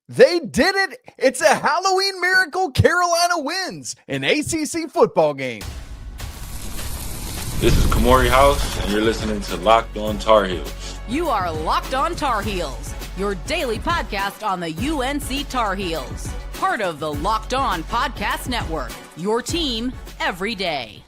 They did it. It's a Halloween miracle. Carolina wins an ACC football game. This is Kamori House, and you're listening to Locked On Tar Heels. You are Locked On Tar Heels, your daily podcast on the UNC Tar Heels. Part of the Locked On Podcast Network, your team every day.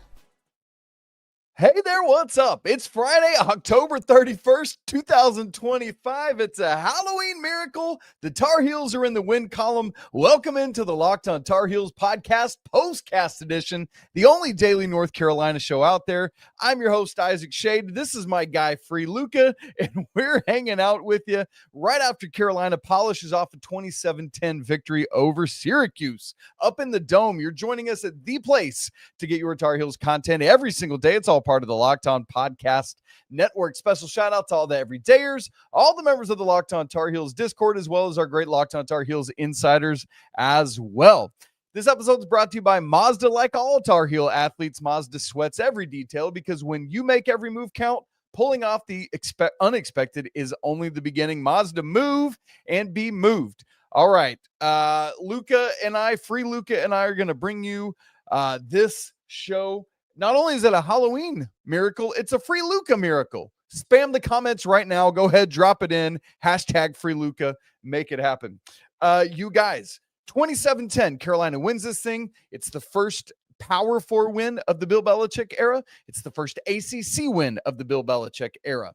Hey there, what's up? It's Friday, October 31st, 2025. It's a Halloween miracle. The Tar Heels are in the win column. Welcome into the Locked On Tar Heels podcast, postcast edition, the only daily North Carolina show out there. I'm your host, Isaac Schade. This is my guy, Free Luca, and we're hanging out with you right after Carolina polishes off a 27-10 victory over Syracuse. Up in the Dome, you're joining us at the place to get your Tar Heels content every single day. It's all part of the Locked On Podcast Network. Special shout out to all the everydayers, all the members of the Locked On Tar Heels Discord, as well as our great Locked On Tar Heels insiders as well. This episode is brought to you by Mazda. Like all Tar Heel athletes, Mazda sweats every detail because when you make every move count, pulling off the unexpected is only the beginning. Mazda, move and be moved. All right. Free Luca and I are going to bring you this show. Not only is it a Halloween miracle, it's a Free Luca miracle. Spam the comments right now. Go ahead, drop it in. Hashtag Free Luca. Make it happen. You guys, 27-10, Carolina wins this thing. It's the first Power 4 win of the Bill Belichick era. It's the first ACC win of the Bill Belichick era.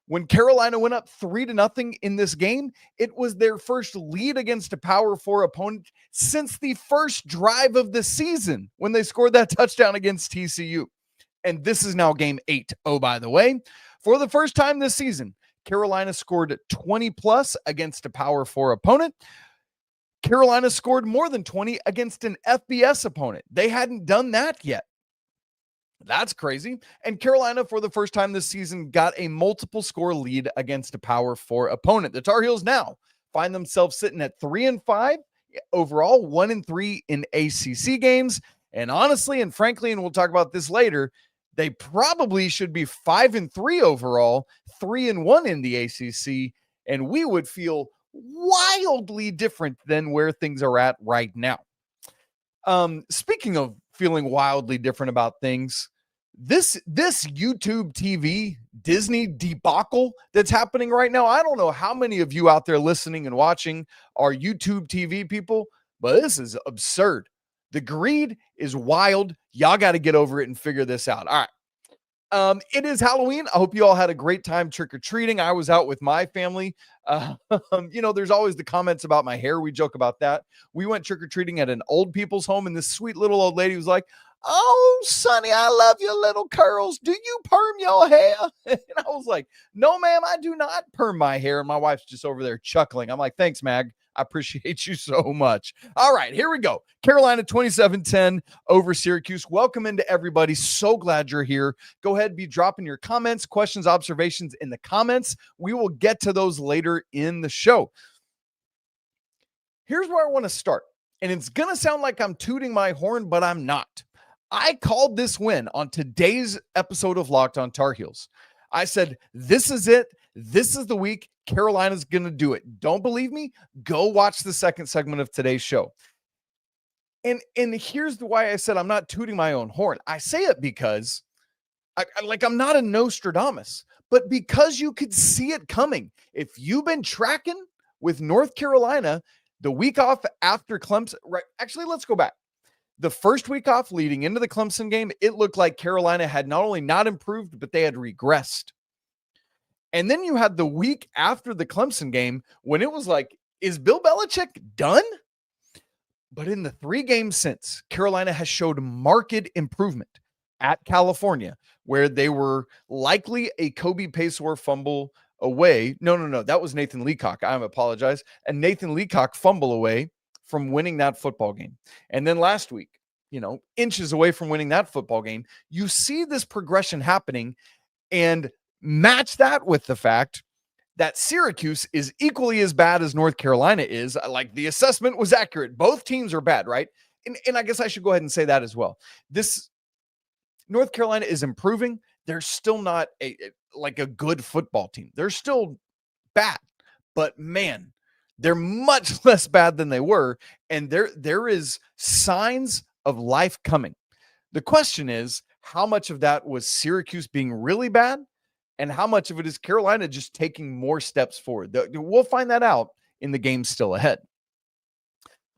When Carolina went up 3-0 in this game, it was their first lead against a Power 4 opponent since the first drive of the season when they scored that touchdown against TCU. And this is now game 8. Oh, by the way, for the first time this season, Carolina scored 20+ against a Power 4 opponent. Carolina scored more than 20 against an FBS opponent. They hadn't done that yet. That's crazy. And Carolina, for the first time this season, got a multiple score lead against a Power 4 opponent. The Tar Heels now find themselves sitting at 3-5 overall, 1-3 in ACC games. And honestly, and frankly, and we'll talk about this later, they probably should be 5-3 overall, 3-1 in the ACC. And we would feel wildly different than where things are at right now. Speaking of feeling wildly different about things, this YouTube TV Disney debacle that's happening right now. I don't know how many of you out there listening and watching are YouTube TV people, but this is absurd. The greed is wild. Y'all got to get over it and figure this out. All right. It is Halloween. I hope you all had a great time trick-or-treating. I was out with my family. There's always the comments about my hair. We joke about that. We went trick-or-treating at an old people's home, and this sweet little old lady was like, "Oh, Sonny, I love your little curls. Do you perm your hair?" And I was like, "No, ma'am, I do not perm my hair." And my wife's just over there chuckling. I'm like, "Thanks, Mag. I appreciate you so much." All right, here we go. Carolina 27-10 over Syracuse. Welcome into everybody. So glad you're here. Go ahead, be dropping your comments, questions, observations in the comments. We will get to those later in the show. Here's where I want to start. And it's going to sound like I'm tooting my horn, but I'm not. I called this win on today's episode of Locked On Tar Heels. I said, this is it. This is the week. Carolina's going to do it. Don't believe me? Go watch the second segment of today's show. And here's why I said I'm not tooting my own horn. I say it because I'm not a Nostradamus, but because you could see it coming. If you've been tracking with North Carolina, the week off after Clemson, right? Actually, let's go back. The first week off leading into the Clemson game, it looked like Carolina had not only not improved, but they had regressed. And then you had the week after the Clemson game when it was like, is Bill Belichick done? But in the 3 games since, Carolina has showed marked improvement at California, where they were likely a Kobe Paysour fumble away. No. That was Nathan Leacock. I apologize. And Nathan Leacock fumble away from winning that football game. And then last week, inches away from winning that football game. You see this progression happening, and match that with the fact that Syracuse is equally as bad as North Carolina is. Like, the assessment was accurate. Both teams are bad, right? And I guess I should go ahead and say that as well. This North Carolina is improving. They're still not a good football team. They're still bad. But man, They're much less bad than they were, and there is signs of life coming. The question is, how much of that was Syracuse being really bad, and how much of it is Carolina just taking more steps forward? We'll find that out in the game still ahead.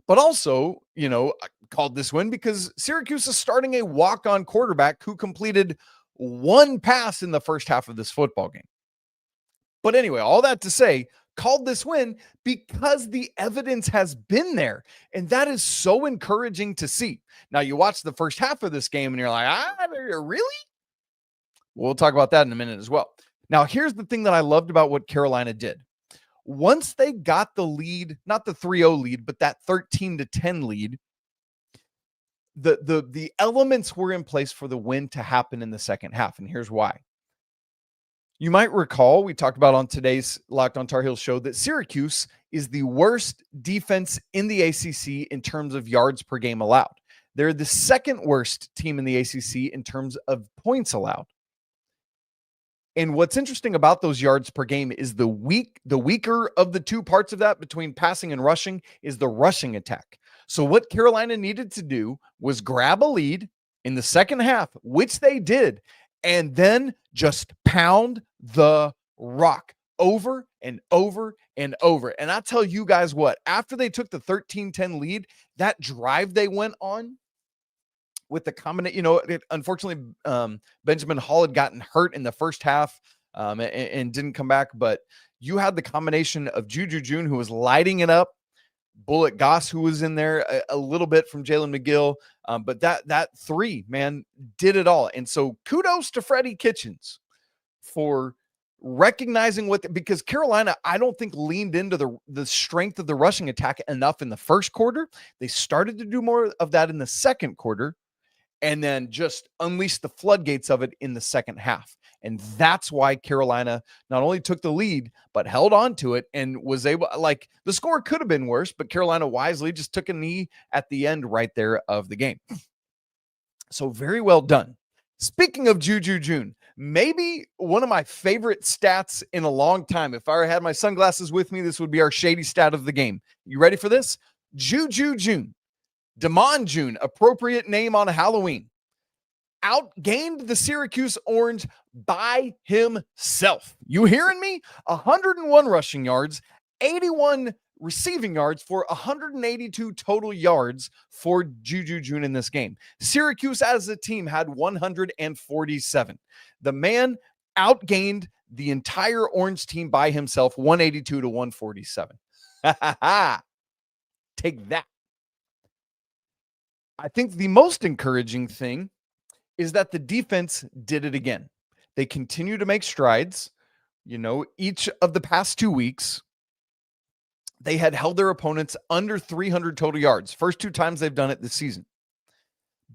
But also, I called this win because Syracuse is starting a walk-on quarterback who completed one pass in the first half of this football game. But anyway, all that to say, called this win because the evidence has been there. And that is so encouraging to see. Now, you watch the first half of this game and you're like, really? We'll talk about that in a minute as well. Now, here's the thing that I loved about what Carolina did. Once they got the lead, not the 3-0 lead, but that 13-10 lead, the elements were in place for the win to happen in the second half. And here's why. You might recall, we talked about on today's Locked on Tar Heels show that Syracuse is the worst defense in the ACC in terms of yards per game allowed. They're the second worst team in the ACC in terms of points allowed. And what's interesting about those yards per game is the weaker of the two parts of that between passing and rushing is the rushing attack. So what Carolina needed to do was grab a lead in the second half, which they did, and then just pound the rock over and over and over. And I tell you guys what, after they took the 13-10 lead, that drive they went on with the combination, unfortunately, Benjamin Hall had gotten hurt in the first half and didn't come back. But you had the combination of Juju June, who was lighting it up, Bullet Goss, who was in there a little bit from Jalen McGill. But that three, man, did it all. And so kudos to Freddie Kitchens for recognizing because Carolina, I don't think leaned into the strength of the rushing attack enough in the first quarter. They started to do more of that in the second quarter, and then just unleashed the floodgates of it in the second half. And that's why Carolina not only took the lead, but held on to it and was able, the score could have been worse, but Carolina wisely just took a knee at the end right there of the game. So very well done. Speaking of Juju June, maybe one of my favorite stats in a long time. If I had my sunglasses with me, this would be our shady stat of the game. You ready for this? Juju June. Damon June, appropriate name on Halloween, outgained the Syracuse Orange by himself. You hearing me? 101 rushing yards, 81 receiving yards for 182 total yards for Juju June in this game. Syracuse as a team had 147. The man outgained the entire Orange team by himself, 182 to 147. Take that. I think the most encouraging thing is that the defense did it again. They continue to make strides. Each of the past 2 weeks, they had held their opponents under 300 total yards. First two times they've done it this season.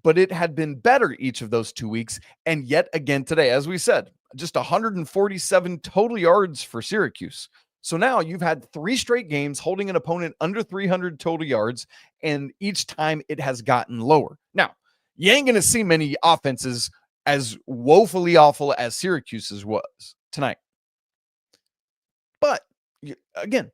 But it had been better each of those 2 weeks. And yet again today, as we said, just 147 total yards for Syracuse. So now you've had 3 straight games holding an opponent under 300 total yards, and each time it has gotten lower. Now, you ain't going to see many offenses as woefully awful as Syracuse's was tonight. But, again,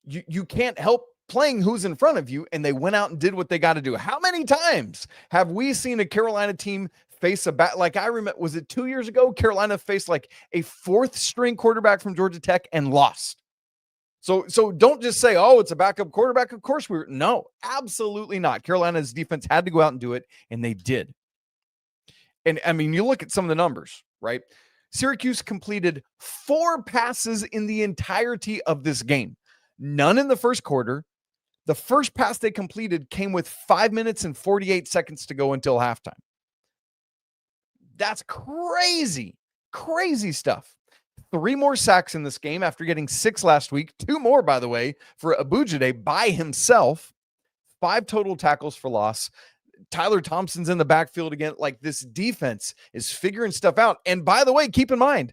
you can't help playing who's in front of you, and they went out and did what they got to do. How many times have we seen a Carolina team face I remember, was it 2 years ago? Carolina faced a 4th string quarterback from Georgia Tech and lost. So don't just say, oh, it's a backup quarterback. Of course no, absolutely not. Carolina's defense had to go out and do it, and they did. And I mean, you look at some of the numbers, right? Syracuse completed 4 passes in the entirety of this game. None in the first quarter. The first pass they completed came with 5 minutes and 48 seconds to go until halftime. That's crazy, crazy stuff. 3 more sacks in this game after getting 6 last week. 2 more, by the way, for Abujade by himself. 5 total tackles for loss. Tyler Thompson's in the backfield again. This defense is figuring stuff out. And by the way, keep in mind,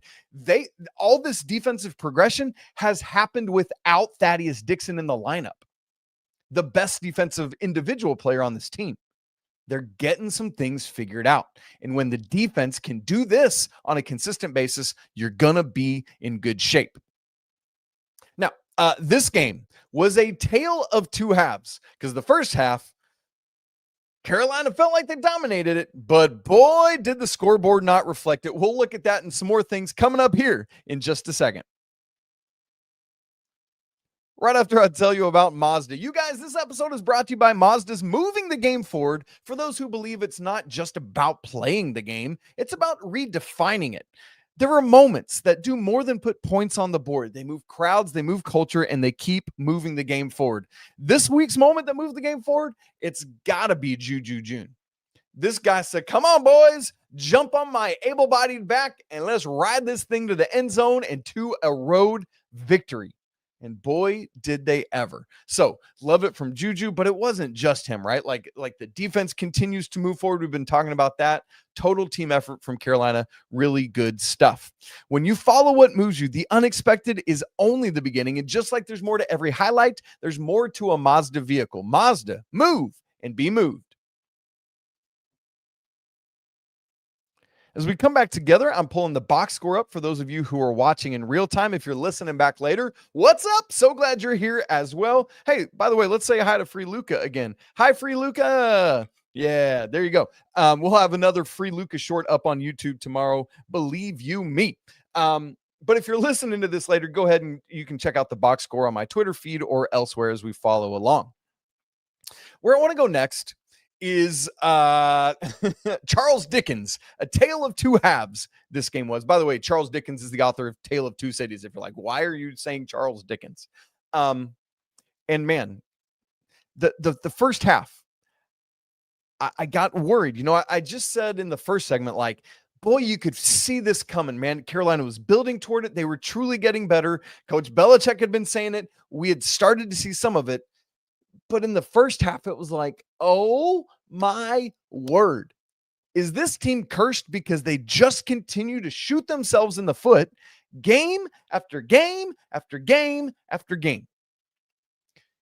all this defensive progression has happened without Thaddeus Dixon in the lineup, the best defensive individual player on this team. They're getting some things figured out. And when the defense can do this on a consistent basis, you're going to be in good shape. Now, This game was a tale of two halves because the first half, Carolina felt like they dominated it, but boy, did the scoreboard not reflect it. We'll look at that and some more things coming up here in just a second. Right after I tell you about Mazda. You guys, this episode is brought to you by Mazda's moving the game forward for those who believe it's not just about playing the game, it's about redefining it. There are moments that do more than put points on the board. They move crowds, they move culture, and they keep moving the game forward. This week's moment that moved the game forward, it's got to be Juju June. This guy said, come on, boys, jump on my able-bodied back, and let's ride this thing to the end zone and to a road victory. And boy, did they ever. So love it from Juju, but it wasn't just him, right? Like the defense continues to move forward. We've been talking about that. Total team effort from Carolina. Really good stuff. When you follow what moves you, the unexpected is only the beginning. And just like there's more to every highlight, there's more to a Mazda vehicle. Mazda, move and be moved. As we come back together, I'm pulling the box score up for those of you who are watching in real time. If you're listening back later, what's up? So glad you're here as well. Hey, by the way, let's say hi to Free Luca again. Hi, Free Luca. Yeah, there you go. We'll have another Free Luca short up on YouTube tomorrow. Believe you me. But if you're listening to this later, go ahead and you can check out the box score on my Twitter feed or elsewhere as we follow along. Where I want to go next is Charles Dickens, A Tale of Two Halves. This game was, by the way, Charles Dickens is the author of Tale of Two Cities. If you're like, why are you saying Charles Dickens? And man, the first half, I got worried. You know, I just said in the first segment, like, boy, you could see this coming, man. Carolina was building toward it. They were truly getting better. Coach Belichick had been saying it. We had started to see some of it. But in the first half, it was like, oh my word. Is this team cursed because they just continue to shoot themselves in the foot game after game after game after game?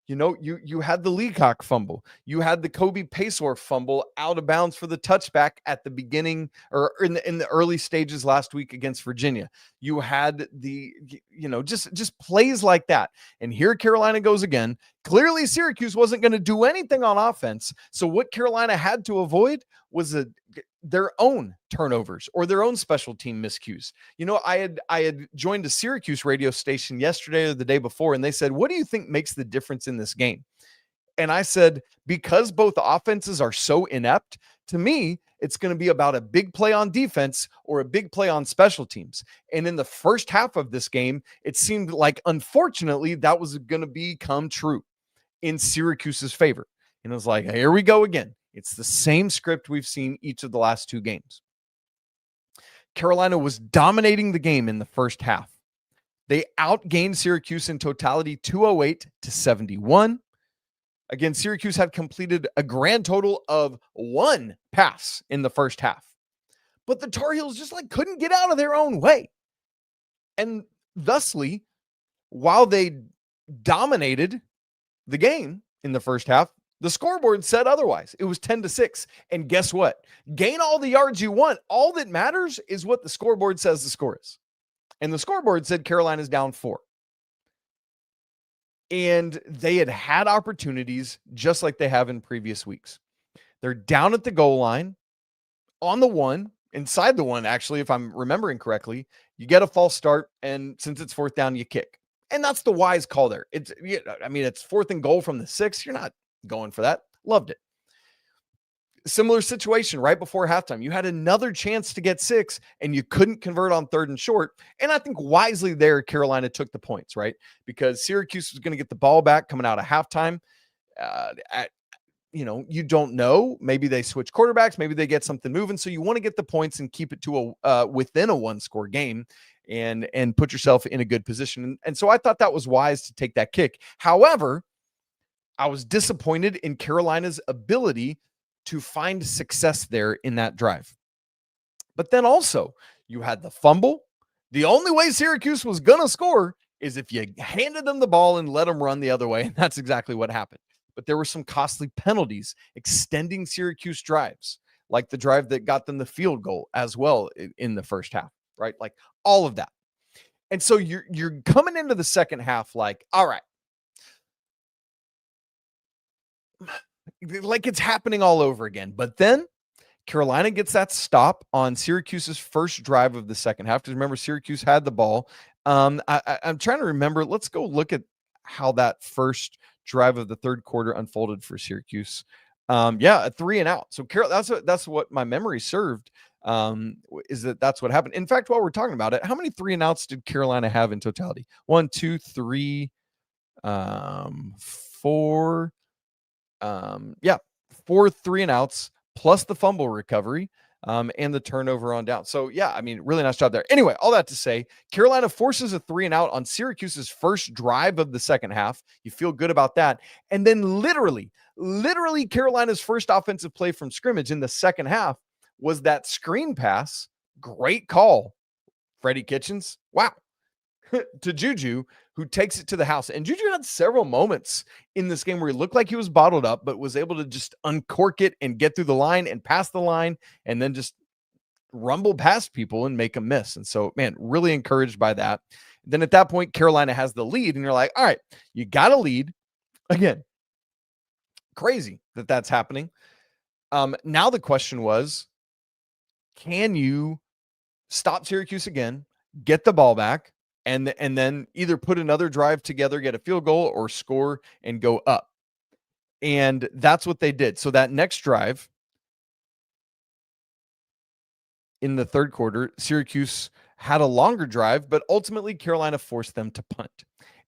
You know, you had the Leacock fumble. You had the Kobe Paysour fumble out of bounds for the touchback at the beginning or in the early stages last week against Virginia. You had the, just plays like that. And here Carolina goes again. Clearly Syracuse wasn't going to do anything on offense. So what Carolina had to avoid was their own turnovers or their own special team miscues. You know, I had joined a Syracuse radio station yesterday or the day before, and they said, what do you think makes the difference in this game? And I said, because both offenses are so inept, to me, it's going to be about a big play on defense or a big play on special teams. And in the first half of this game, it seemed like, unfortunately, that was going to become true in Syracuse's favor. And it was like, here we go again. It's the same script we've seen each of the last two games. Carolina was dominating the game in the first half. They outgained Syracuse in totality 208-71. Again, Syracuse had completed a grand total of one pass in the first half. But the Tar Heels just couldn't get out of their own way. And thusly, while they dominated the game in the first half, the scoreboard said otherwise. It was 10-6. And guess what? Gain all the yards you want. All that matters is what the scoreboard says the score is. And the scoreboard said Carolina's down 4. And they had opportunities just like they have in previous weeks. They're down at the goal line on the 1, inside the 1, actually, if I'm remembering correctly. You get a false start, and since it's 4th down, you kick. And that's the wise call there. It's 4th and goal from the 6. You're not going for that. Loved it. Similar situation right before halftime. You had another chance to get 6 and you couldn't convert on 3rd and short. And I think wisely there, Carolina took the points, right? Because Syracuse was going to get the ball back coming out of halftime. You don't know. Maybe they switch quarterbacks. Maybe they get something moving. So you want to get the points and keep it to within a 1-score game and put yourself in a good position. And so I thought that was wise to take that kick. However, I was disappointed in Carolina's ability to find success there in that drive. But then also, you had the fumble. The only way Syracuse was going to score is if you handed them the ball and let them run the other way, and that's exactly what happened. But there were some costly penalties extending Syracuse drives, like the drive that got them the field goal as well in the first half, right? Like all of that. And so you're coming into the second half like, all right, like it's happening all over again. But then Carolina gets that stop on Syracuse's first drive of the second half. Because remember, Syracuse had the ball. I'm trying to remember. Let's go look at how that first drive of the third quarter unfolded for Syracuse. A 3 and out. So that's what my memory served. Is that's what happened. In fact, while we're talking about it, how many 3 and outs did Carolina have in totality? 1, 2, 3, 4. 4 3 and outs plus the fumble recovery and the turnover on down. So yeah, I mean, really nice job there. Anyway, all that to say, Carolina forces a 3 and out on Syracuse's first drive of the second half. You feel good about that. And then literally Carolina's first offensive play from scrimmage in the second half was that screen pass. Great call, Freddie Kitchens. Wow. To Juju, who takes it to the house. And Juju had several moments in this game where he looked like he was bottled up, but was able to just uncork it and get through the line and pass the line and then just rumble past people and make a miss. And so, man, really encouraged by that. Then at that point, Carolina has the lead, and you're like, all right, you got a lead. Again, crazy that that's happening. Now the question was, can you stop Syracuse again, get the ball back, and then either put another drive together, get a field goal, or score and go up? And that's what they did. So that next drive in the third quarter, Syracuse had a longer drive, but ultimately Carolina forced them to punt.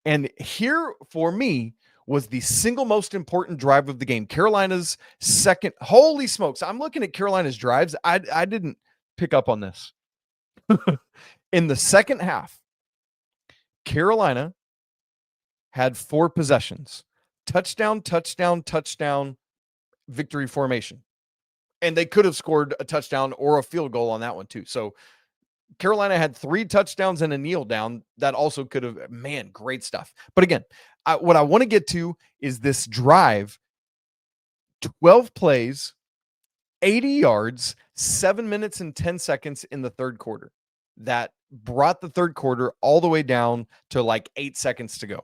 And here for me was the single most important drive of the game. Carolina's second. Holy smokes. I'm looking at Carolina's drives. I didn't pick up on this. In the second half, Carolina had 4 possessions. Touchdown, victory formation. And they could have scored a touchdown or a field goal on that one too. So Carolina had 3 touchdowns and a kneel down. That also could have, man, great stuff. But again, what I want to get to is this drive, 12 plays, 80 yards, 7 minutes and 10 seconds in the third quarter. That brought the third quarter all the way down to like 8 seconds to go.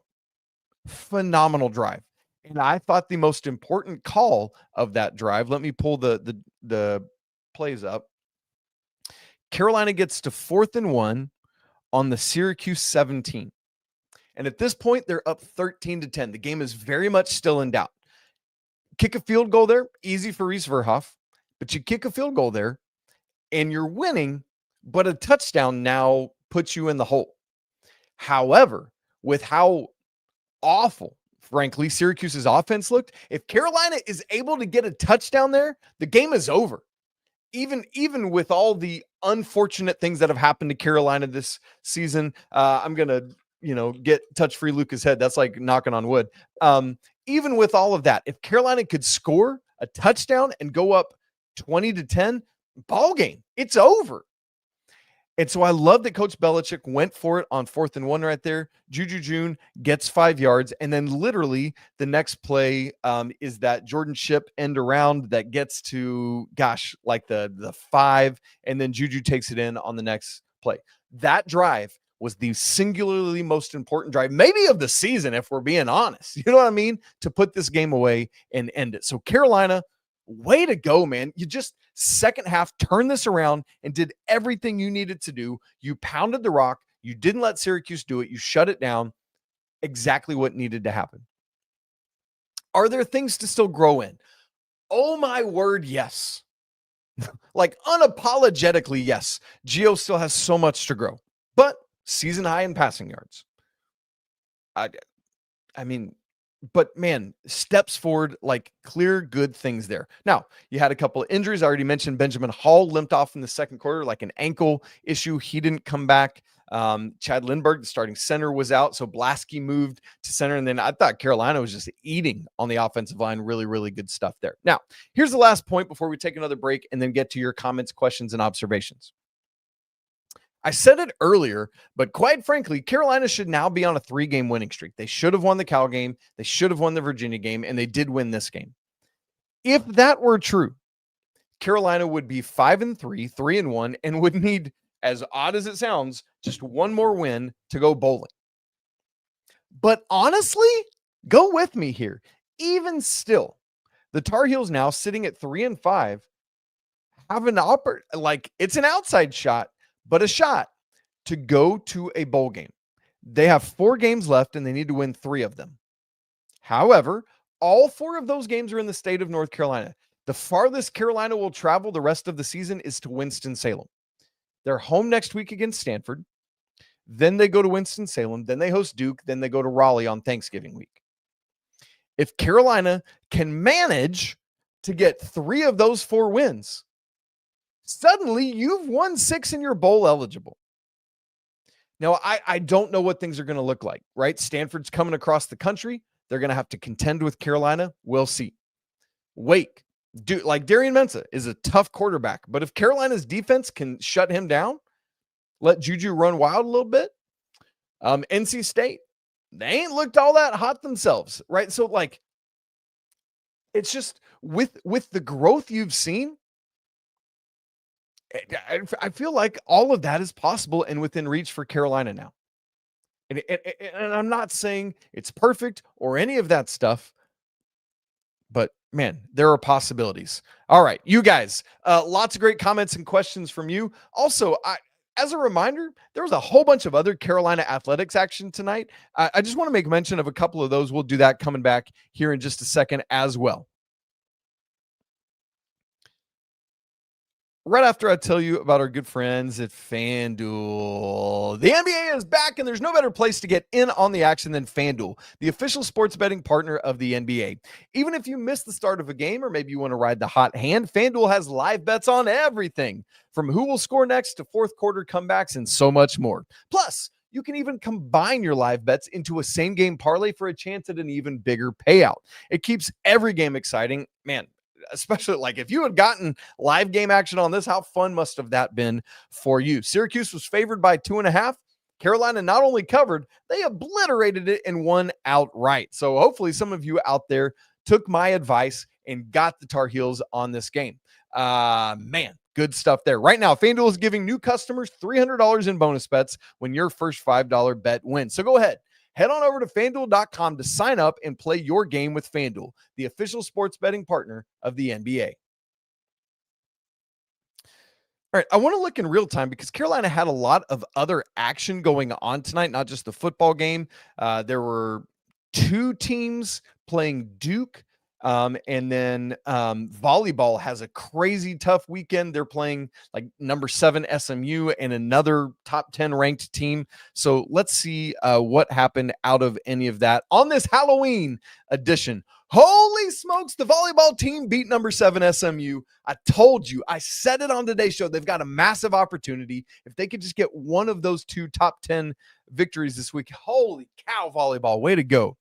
Phenomenal drive. And I thought the most important call of that drive, let me pull the plays up. Carolina gets to 4th and 1 on the Syracuse 17. And at this point, they're up 13-10. The game is very much still in doubt. Kick a field goal there, easy for Reese Verhoff, but you kick a field goal there and you're winning, but a touchdown now puts you in the hole. However, with how awful, frankly, Syracuse's offense looked, if Carolina is able to get a touchdown there, the game is over. Even with all the unfortunate things that have happened to Carolina this season, I'm going to, get touch-free Luca's head. That's like knocking on wood. Even with all of that, if Carolina could score a touchdown and go up 20-10, ball game, it's over. And so I love that Coach Belichick went for it on 4th and 1 right there. Juju June gets 5 yards. And then literally the next play is that Jordan Shipp end around that gets to, like the 5. And then Juju takes it in on the next play. That drive was the singularly most important drive, maybe of the season, if we're being honest. You know what I mean? To put this game away and end it. So Carolina, way to go, man. You just second half turned this around and did everything you needed to do. You pounded the rock. You didn't let Syracuse do it. You shut it down. Exactly what needed to happen. Are there things to still grow in? Oh my word, yes. Like unapologetically, yes. Gio still has so much to grow, but season high in passing yards. I mean, but man, steps forward, like clear good things there. Now, you had a couple of injuries. I already mentioned Benjamin Hall limped off in the second quarter, like an ankle issue. He didn't come back. Chad Lindbergh, the starting center, was out. So Blasky moved to center. And then I thought Carolina was just eating on the offensive line. Really, really good stuff there. Now, here's the last point before we take another break and then get to your comments, questions, and observations. I said it earlier, but quite frankly, Carolina should now be on a 3-game winning streak. They should have won the Cal game. They should have won the Virginia game, and they did win this game. If that were true, Carolina would be 5-3, 3-1, and would need, as odd as it sounds, Just one more win to go bowling. But honestly, go with me here. Even still, the Tar Heels now sitting at 3-5 have an it's an outside shot, but a shot to go to a bowl game. They have 4 games left and they need to win 3 of them. However, all 4 of those games are in the state of North Carolina. The farthest Carolina will travel the rest of the season is to Winston-Salem. They're home next week against Stanford. Then they go to Winston-Salem. Then they host Duke. Then they go to Raleigh on Thanksgiving week. If Carolina can manage to get 3 of those 4 wins, suddenly you've won 6 and you're bowl eligible. Now, I don't know what things are going to look like, right? Stanford's coming across the country. They're going to have to contend with Carolina. We'll see. Wake, Darian Mensah is a tough quarterback, but if Carolina's defense can shut him down, let Juju run wild a little bit. NC State, they ain't looked all that hot themselves, right? So it's just with the growth you've seen, I feel like all of that is possible and within reach for Carolina now. And I'm not saying it's perfect or any of that stuff, but man, there are possibilities. All right, you guys, lots of great comments and questions from you. Also, as a reminder, there was a whole bunch of other Carolina athletics action tonight. I just want to make mention of a couple of those. We'll do that coming back here in just a second as well. Right after I tell you about our good friends at FanDuel. The NBA is back, and there's no better place to get in on the action than FanDuel, the official sports betting partner of the NBA. Even if you miss the start of a game or maybe you want to ride the hot hand, FanDuel has live bets on everything, from who will score next to fourth quarter comebacks and so much more. Plus, you can even combine your live bets into a same-game parlay for a chance at an even bigger payout. It keeps every game exciting. Man, especially if you had gotten live game action on this, how fun must have that been for you? Syracuse was favored by 2.5. Carolina not only covered, they obliterated it and won outright. So hopefully some of you out there took my advice and got the Tar Heels on this game. Man, good stuff there. Right now, FanDuel is giving new customers $300 in bonus bets when your first $5 bet wins. So go ahead. Head on over to FanDuel.com to sign up and play your game with FanDuel, the official sports betting partner of the NBA. All right, I want to look in real time because Carolina had a lot of other action going on tonight, not just the football game. There were 2 teams playing Duke. And then volleyball has a crazy tough weekend. They're playing number 7 SMU and another top 10 ranked team. So let's see what happened out of any of that on this Halloween edition. Holy smokes, the volleyball team beat number 7 SMU. I told you, I said it on today's show. They've got a massive opportunity. If they could just get one of those 2 top 10 victories this week, holy cow, volleyball, way to go.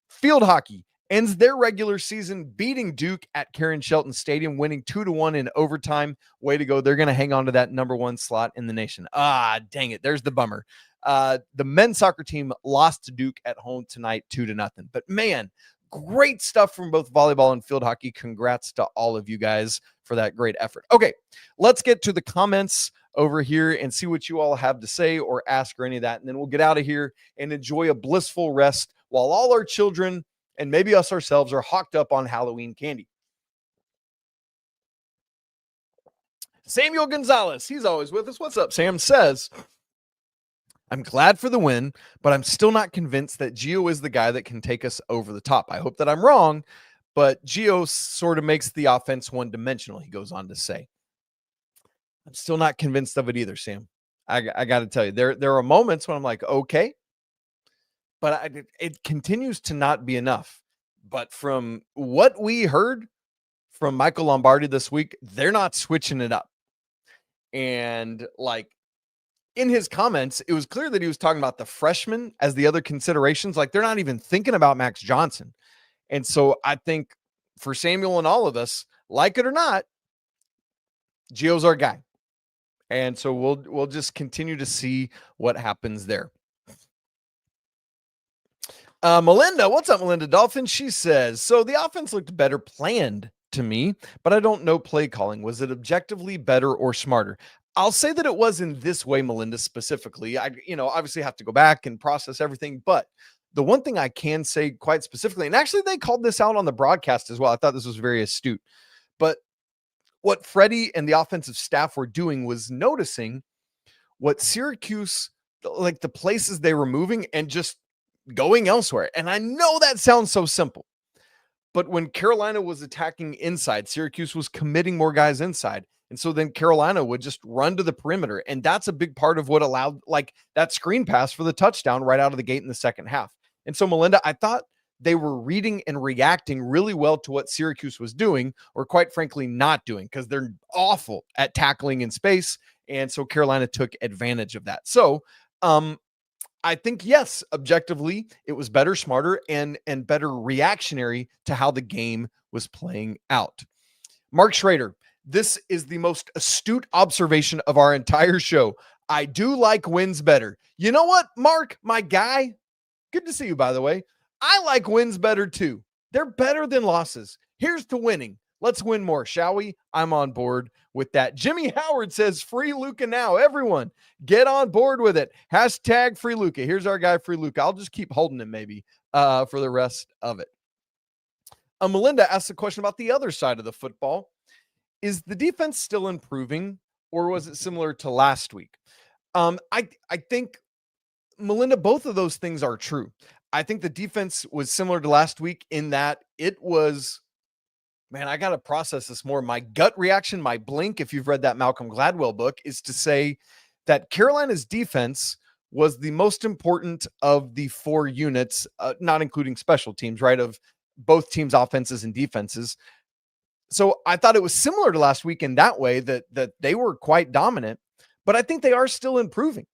Field hockey ends their regular season beating Duke at Karen Shelton Stadium, winning 2-1 in overtime. Way to go. They're going to hang on to that number 1 slot in the nation. Dang it. There's the bummer. The men's soccer team lost to Duke at home tonight, 2-0. But man, great stuff from both volleyball and field hockey. Congrats to all of you guys for that great effort. Okay, let's get to the comments over here and see what you all have to say or ask or any of that. And then we'll get out of here and enjoy a blissful rest while all our children and maybe us ourselves are hawked up on Halloween candy. Samuel Gonzalez, he's always with us. What's up, Sam? Says, I'm glad for the win, but I'm still not convinced that Gio is the guy that can take us over the top. I hope that I'm wrong, but Gio sort of makes the offense one-dimensional, he goes on to say. I'm still not convinced of it either, Sam. I got to tell you, there are moments when I'm like, okay, but it continues to not be enough. But from what we heard from Michael Lombardi this week, they're not switching it up. And in his comments, it was clear that he was talking about the freshmen as the other considerations. They're not even thinking about Max Johnson. And so I think for Samuel and all of us, like it or not, Gio's our guy. And so we'll just continue to see what happens there. Melinda, what's up, Melinda Dolphin? She says, so the offense looked better planned to me, but I don't know play calling. Was it objectively better or smarter? I'll say that it was in this way, Melinda, specifically. I, obviously have to go back and process everything, but the one thing I can say quite specifically, and actually they called this out on the broadcast as well. I thought this was very astute, but what Freddie and the offensive staff were doing was noticing what Syracuse, like the places they were moving and just going elsewhere. And I know that sounds so simple, but when Carolina was attacking inside, Syracuse was committing more guys inside. And so then Carolina would just run to the perimeter. And that's a big part of what allowed like that screen pass for the touchdown right out of the gate in the second half. And so, Melinda, I thought they were reading and reacting really well to what Syracuse was doing, or quite frankly, not doing, because they're awful at tackling in space. And so Carolina took advantage of that. So I think, yes, objectively, it was better, smarter, and better reactionary to how the game was playing out. Mark Schrader, this is the most astute observation of our entire show. I do like wins better. You know what, Mark, my guy? Good to see you, by the way. I like wins better too. They're better than losses. Here's to winning. Let's win more, shall we? I'm on board with that. Jimmy Howard says, free Luca now. Everyone, get on board with it. Hashtag free Luca. Here's our guy, free Luca. I'll just keep holding him maybe for the rest of it. Melinda asked a question about the other side of the football. Is the defense still improving, or was it similar to last week? I think, Melinda, both of those things are true. I think the defense was similar to last week in that it was, man, I got to process this more. My gut reaction, my blink, if you've read that Malcolm Gladwell book, is to say that Carolina's defense was the most important of the four units, not including special teams, right, of both teams' offenses and defenses. So I thought it was similar to last week in that way, that they were quite dominant, but I think they are still improving.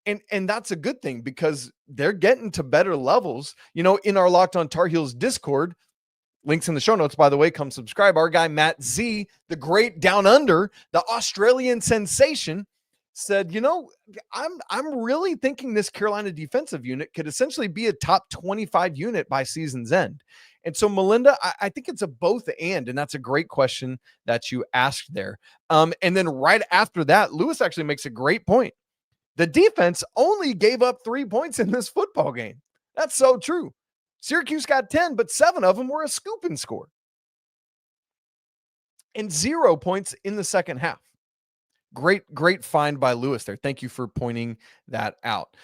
And that's a good thing because they're getting to better levels. In our Locked On Tar Heels Discord, links in the show notes, by the way, come subscribe. Our guy, Matt Z, the great Down Under, the Australian sensation, said, I'm really thinking this Carolina defensive unit could essentially be a top 25 unit by season's end. And so, Melinda, I think it's a both and that's a great question that you asked there. And then right after that, Lewis actually makes a great point. The defense only gave up 3 points in this football game. That's so true. Syracuse got 10, but 7 of them were a scoop and score. And 0 points in the second half. Great find by Lewis there. Thank you for pointing that out.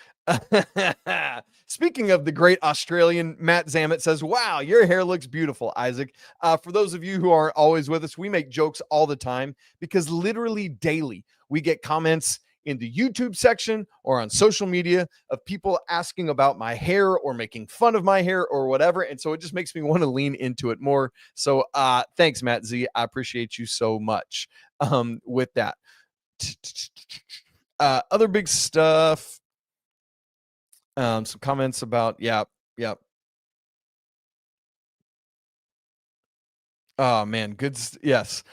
Speaking of the great Australian, Matt Zammit says, wow, your hair looks beautiful, Isaac. For those of you who aren't always with us, we make jokes all the time because literally daily we get comments in the YouTube section or on social media of people asking about my hair or making fun of my hair or whatever. And so it just makes me want to lean into it more. So thanks, Matt Z. I appreciate you so much with that. Other big stuff. Some comments about, yep. Oh man, good. Yes.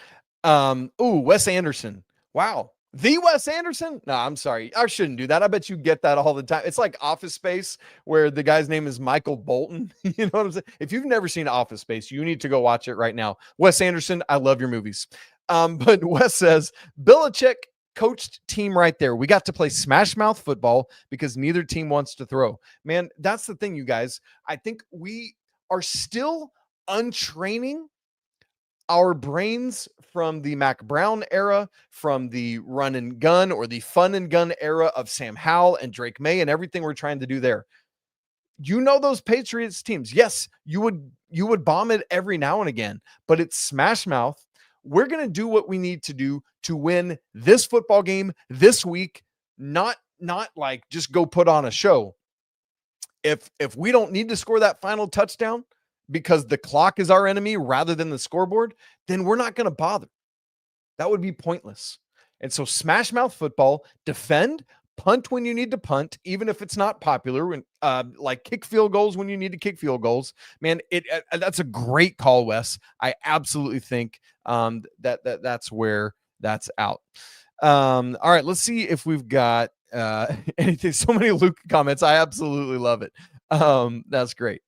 Wes Anderson. Wow. The Wes Anderson? No, I'm sorry. I shouldn't do that. I bet you get that all the time. It's like Office Space, where the guy's name is Michael Bolton. You know what I'm saying? If you've never seen Office Space, you need to go watch it right now. Wes Anderson, I love your movies. But Wes says, Belichick coached team right there. We got to play Smashmouth football because neither team wants to throw. Man, that's the thing, you guys. I think we are still untraining our brains from the Mac Brown era, from the run and gun or the fun and gun era of Sam Howell and Drake May and everything we're trying to do there. Those Patriots teams. Yes, you would bomb it every now and again, but it's Smashmouth. We're going to do what we need to do to win this football game this week, not like just go put on a show. If we don't need to score that final touchdown because the clock is our enemy rather than the scoreboard, then we're not going to bother. That would be pointless. And so Smashmouth football, defend, punt when you need to punt, even if it's not popular, when like kick field goals when you need to kick field goals. Man, that's a great call, Wes. I absolutely think that's where that's out. All right, let's see if we've got anything. So many Luke comments. I absolutely love it. That's great.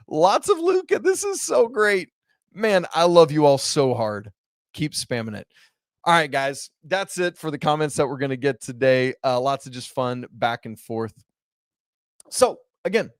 Lots of Luke. This is so great. Man, I love you all so hard. Keep spamming it. All right, guys, that's it for the comments that we're going to get today. Lots of just fun back and forth. So again,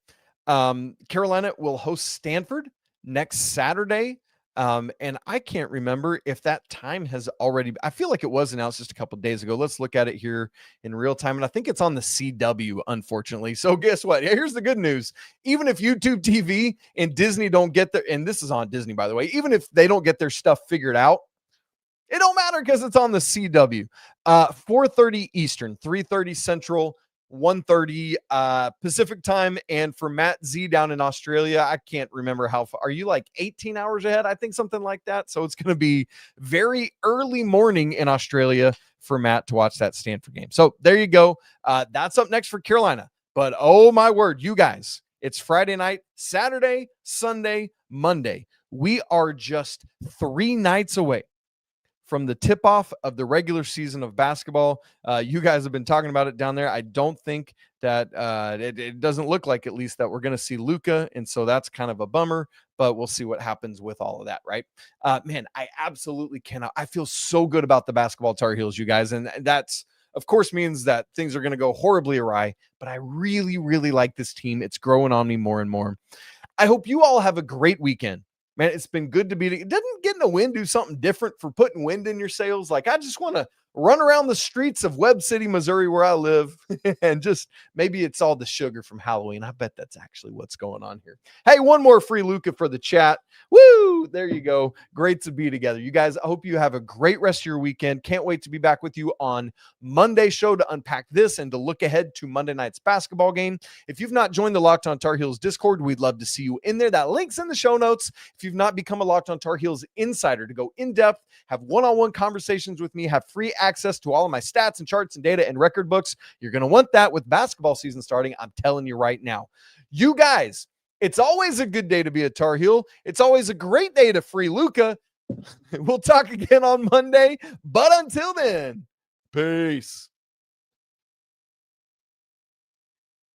Carolina will host Stanford next Saturday. And I can't remember if that time has already, I feel like it was announced just a couple of days ago. Let's look at it here in real time. And I think it's on the CW, unfortunately. So guess what? Here's the good news. Even if YouTube TV and Disney don't get their, and this is on Disney, by the way, even if they don't get their stuff figured out, it don't matter because it's on the CW. 4:30 Eastern, 3:30 Central, 1:30 Pacific time. And for Matt Z down in Australia, I can't remember how far. Are you like 18 hours ahead? I think something like that. So it's going to be very early morning in Australia for Matt to watch that Stanford game. So there you go. That's up next for Carolina. But oh my word, you guys, it's Friday night, Saturday, Sunday, Monday. We are just 3 nights away from the tip-off of the regular season of basketball. You guys have been talking about it down there. I don't think that it doesn't look like, at least, that we're going to see Luka, and so that's kind of a bummer, but we'll see what happens with all of that, right? Man, I absolutely cannot. I feel so good about the basketball Tar Heels, you guys, and that's, of course, means that things are going to go horribly awry, but I really, really like this team. It's growing on me more and more. I hope you all have a great weekend. Man, it's been good to be. Doesn't getting a win do something different for putting wind in your sails? Like, I just want to run around the streets of Webb City, Missouri, where I live, and just maybe it's all the sugar from Halloween. I bet that's actually what's going on here. Hey, one more free Luca for the chat. Woo! There you go. Great to be together. You guys, I hope you have a great rest of your weekend. Can't wait to be back with you on Monday's show to unpack this and to look ahead to Monday night's basketball game. If you've not joined the Locked On Tar Heels Discord, we'd love to see you in there. That link's in the show notes. If you've not become a Locked On Tar Heels insider to go in depth, have one-on-one conversations with me, have free access to all of my stats and charts and data and record books, you're going to want that with basketball season starting. I'm telling you right now. You guys, it's always a good day to be a Tar Heel. It's always a great day to free Luca. We'll talk again on Monday, but until then, peace.